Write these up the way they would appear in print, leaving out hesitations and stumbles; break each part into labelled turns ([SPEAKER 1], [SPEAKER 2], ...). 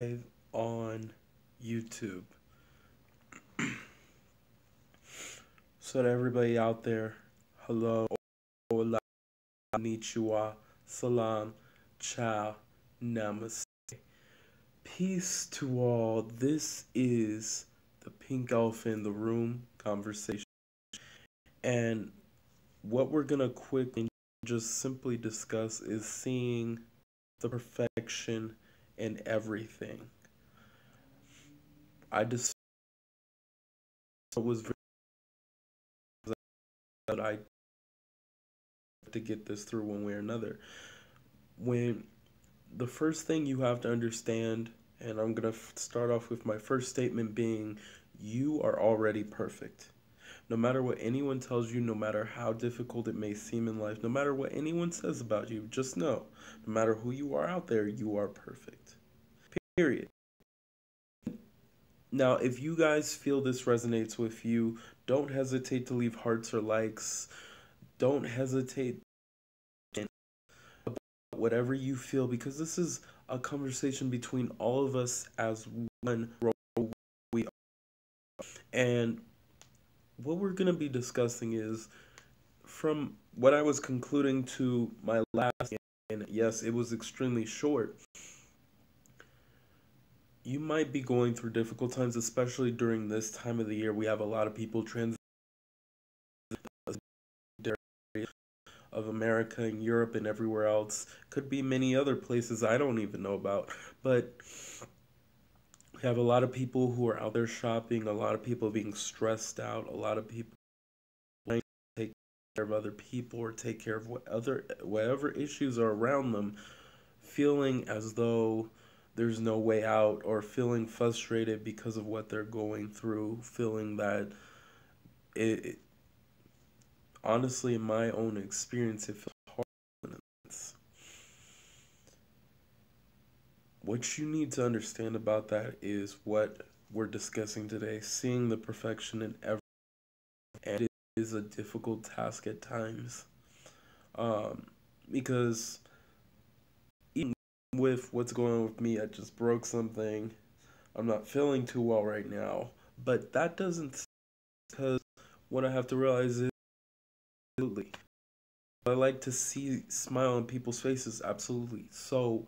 [SPEAKER 1] live on YouTube. So to everybody out there, hello, Hola, Konnichiwa, Salaam, Ciao Namaste. Peace to all. This is the Pink Elephant in the Room conversation. And what we're going to quickly just simply discuss is seeing the perfection in everything. I just was very that I to get this through one way or another. When the first thing you have to understand, and I'm going to start off with my first statement being, you are already perfect. No matter what anyone tells you, no matter how difficult it may seem in life, no matter what anyone says about you, just know, no matter who you are out there, you are perfect. Period. Now, if you guys feel this resonates with you, don't hesitate to leave hearts or likes. Don't hesitate whatever you feel, because this is a conversation between all of us as one we are. And what we're going to be discussing is, from what I was concluding to my last, and yes, it was extremely short, you might be going through difficult times, especially during this time of the year. We have a lot of people transitioning of America and Europe and everywhere else. Could be many other places I don't even know about. But we have a lot of people who are out there shopping, a lot of people being stressed out, a lot of people wanting to take care of other people or take care of whatever issues are around them, feeling as though there's no way out, or feeling frustrated because of what they're going through, feeling that it honestly, in my own experience, it feels hard. What you need to understand about that is what we're discussing today, seeing the perfection in everything. And it is a difficult task at times. Because even with what's going on with me, I just broke something. I'm not feeling too well right now. But that doesn't, because what I have to realize is, absolutely. I like to see smile on people's faces, absolutely. So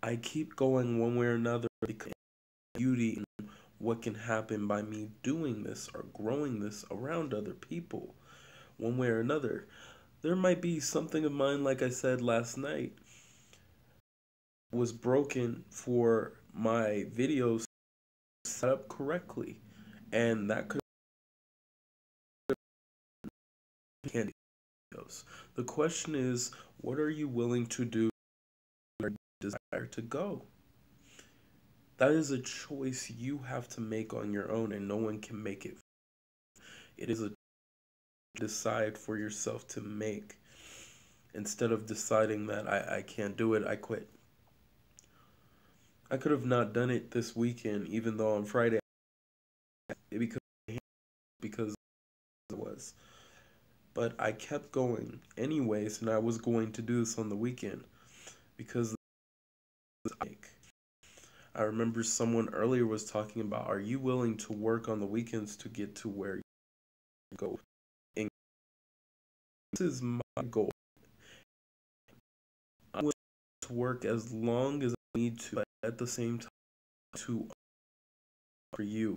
[SPEAKER 1] I keep going one way or another, because beauty and what can happen by me doing this or growing this around other people, one way or another. There might be something of mine, like I said last night, was broken for my videos set up correctly, and that could be candy videos. The question is, what are you willing to do or desire to go? That is a choice you have to make on your own, and no one can make it. It is a decide for yourself to make. Instead of deciding that I can't do it, I quit. I could have not done it this weekend, even though on Friday because it was. But I kept going anyways, and I was going to do this on the weekend because I remember someone earlier was talking about, are you willing to work on the weekends to get to where you go? And this is my goal. I'm willing to work as long as I need to, but at the same time to for you.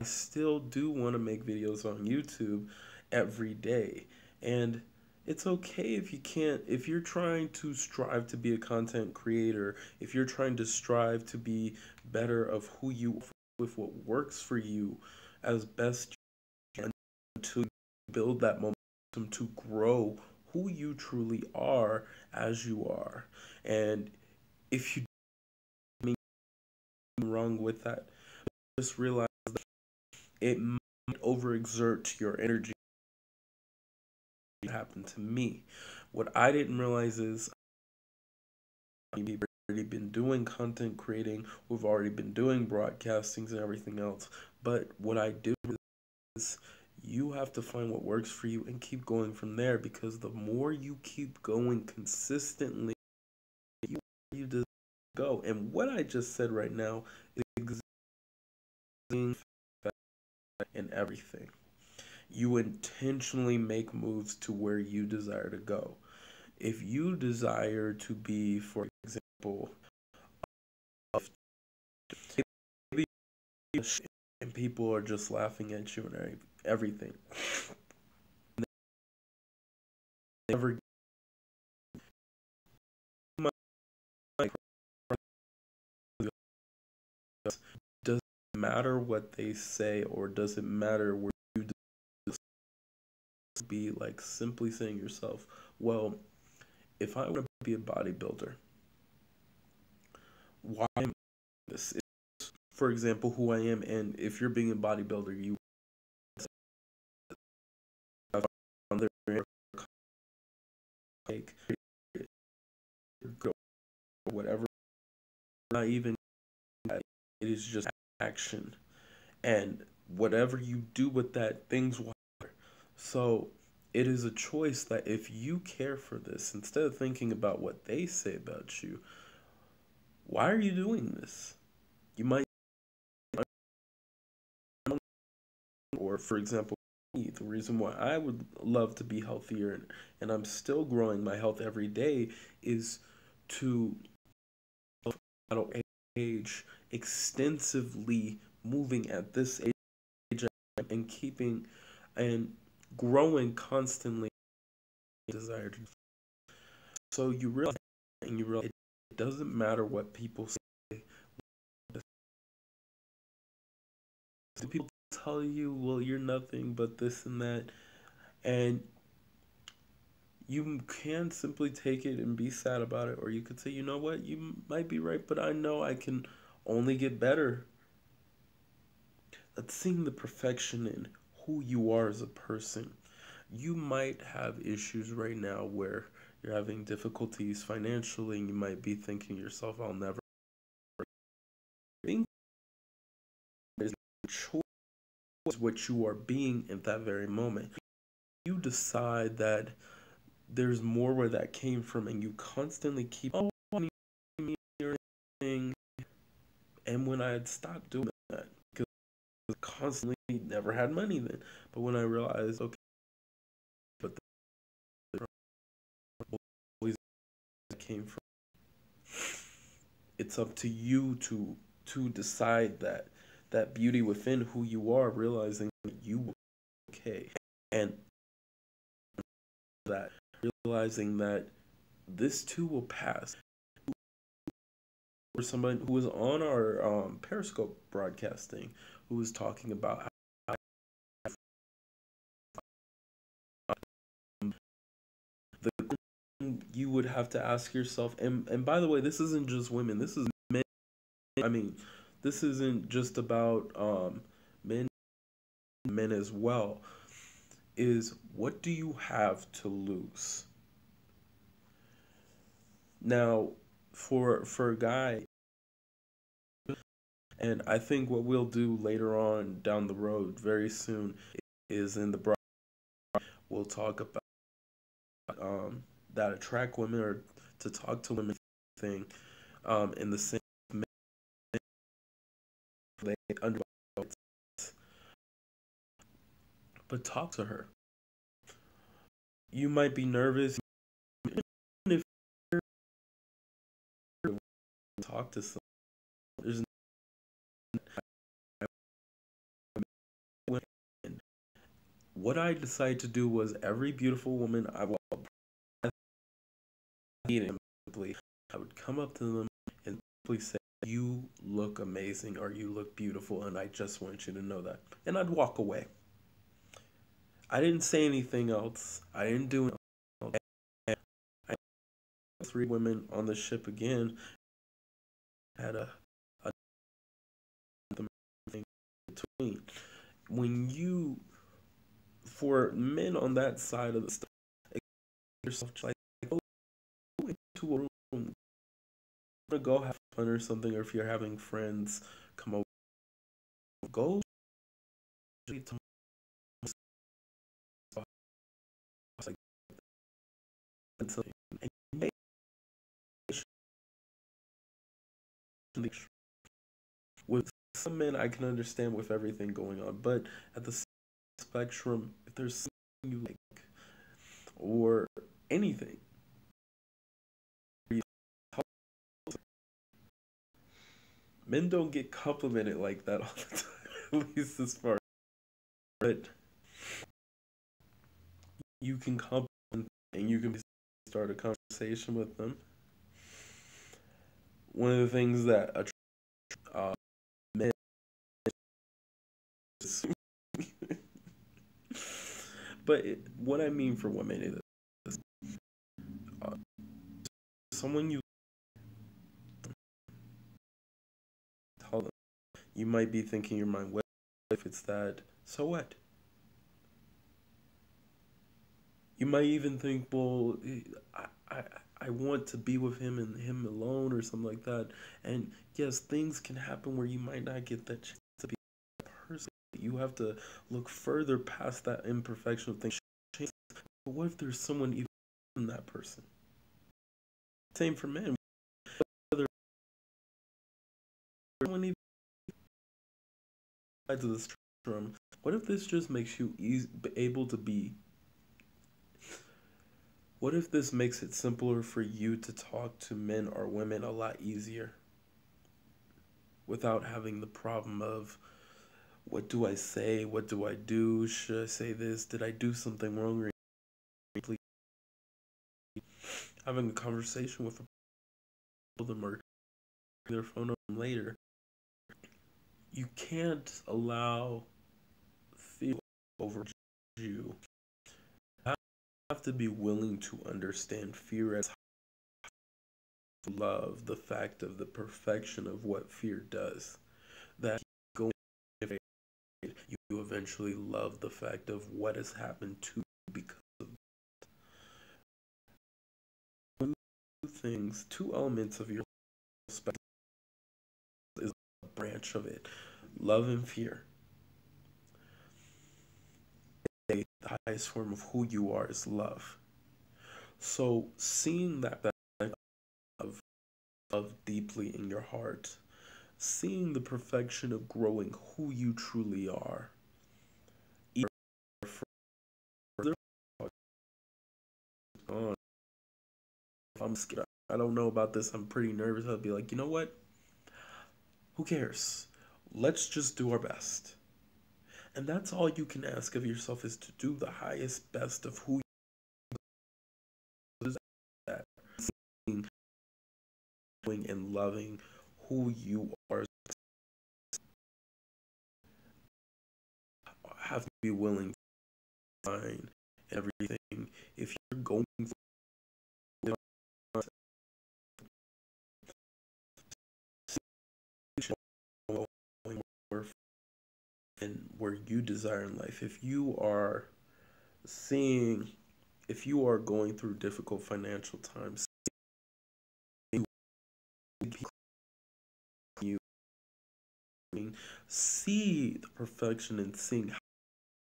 [SPEAKER 1] I still do want to make videos on YouTube every day. And it's okay if you can't, if you're trying to strive to be a content creator, if you're trying to strive to be better of who you are with what works for you as best you can, to build that momentum to grow who you truly are as you are. And if you do anything wrong with that, just realize it might overexert your energy. It happened to me. What I didn't realize is we've already been doing content creating, we've already been doing broadcastings and everything else. But what I do is you have to find what works for you and keep going from there, because the more you keep going consistently, you you desire to go. And what I just said right now is exactly in everything. You intentionally make moves to where you desire to go. If you desire to be, for example, maybe and people are just laughing at you and everything, never does it matter what they say, or does it matter where you be like simply saying yourself, well, if I want to be a bodybuilder, why am I this? For example, who I am, and if you're being a bodybuilder, you have on their like whatever, not even that. It is just action, and whatever you do with that, things will happen. So it is a choice that if you care for this, instead of thinking about what they say about you, why are you doing this? You might, or for example, the reason why I would love to be healthier, and I'm still growing my health every day, is to adult age extensively moving at this age and keeping and growing constantly desired. So you realize it doesn't matter what people say. People tell you, well, you're nothing but this and that, and you can simply take it and be sad about it, or you could say, you know what, you might be right, but I know I can only get better. That's seeing the perfection in who you are as a person. You might have issues right now where you're having difficulties financially, and you might be thinking to yourself, I'll never think. There's a choice what you are being at that very moment. You decide that there's more where that came from, and you constantly keep, oh, me or anything. And when I had stopped doing that, because I constantly never had money then, but when I realized, okay, but the always came from, it's up to you to decide that beauty within who you are, realizing that you are okay, and that realizing that this too will pass. Or somebody who was on our Periscope broadcasting, who was talking about how the you would have to ask yourself, and by the way, this isn't just women, this is men. I mean, this isn't just about men, men as well. Is what do you have to lose? Now, for a guy, and I think what we'll do later on down the road, very soon, is in the we'll talk about that attract women, or to talk to women thing, in the same they under, but talk to her. You might be nervous, if you talk to someone. There's what I decided to do was every beautiful woman I will meet, simply I would come up to them and simply say, you look amazing, or you look beautiful, and I just want you to know that. And I'd walk away. I didn't say anything else. I didn't do anything else. And I had 3 women on the ship again. Had a thing between. When you, for men on that side of the stuff, yourself like go into a room, go have fun or something, or if you're having friends come over, go to like, and with some men, I can understand with everything going on, but at the spectrum, if there's something you like or anything, men don't get complimented like that all the time, at least as far as, but you can compliment and you can start a conversation with them. One of the things that men but what I mean for women is uh, someone you tell them, you might be thinking in your mind, what if it's that, so what? You might even think, well, I, I, I want to be with him and him alone or something like that. And yes, things can happen where you might not get that chance to be that person. You have to look further past that imperfection of things. But what if there's someone even in that person? Same for men. Whether someone even to the spectrum, what if this just makes you able to be? What if this makes it simpler for you to talk to men or women a lot easier without having the problem of what do I say? What do I do? Should I say this? Did I do something wrong? Or having a conversation with them or their phone up later. You can't allow fear over you. You have to be willing to understand fear as love, the fact of the perfection of what fear does. That going you eventually love the fact of what has happened to you because of two things, two elements of your spectrum is a branch of it. Love and fear. The highest form of who you are is love. So seeing that of love deeply in your heart, seeing the perfection of growing who you truly are, even further on, if I'm scared, I don't know about this, I'm pretty nervous, I'll be like, you know what? Who cares? Let's just do our best. And that's all you can ask of yourself is to do the highest best of who you are, that seeing and loving who you are. Have to be willing to find everything. If you're going through and where you desire in life, if you are seeing, if you are going through difficult financial times, you see the perfection and seeing how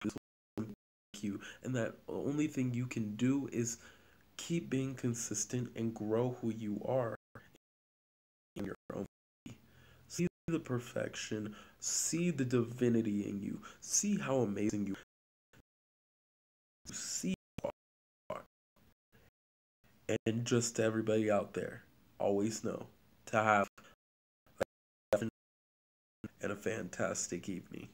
[SPEAKER 1] this will make you, and that only thing you can do is keep being consistent and grow who you are in your own way. See the perfection, see the divinity in you, see how amazing you see you are. And just to everybody out there, always know to have and a fantastic evening.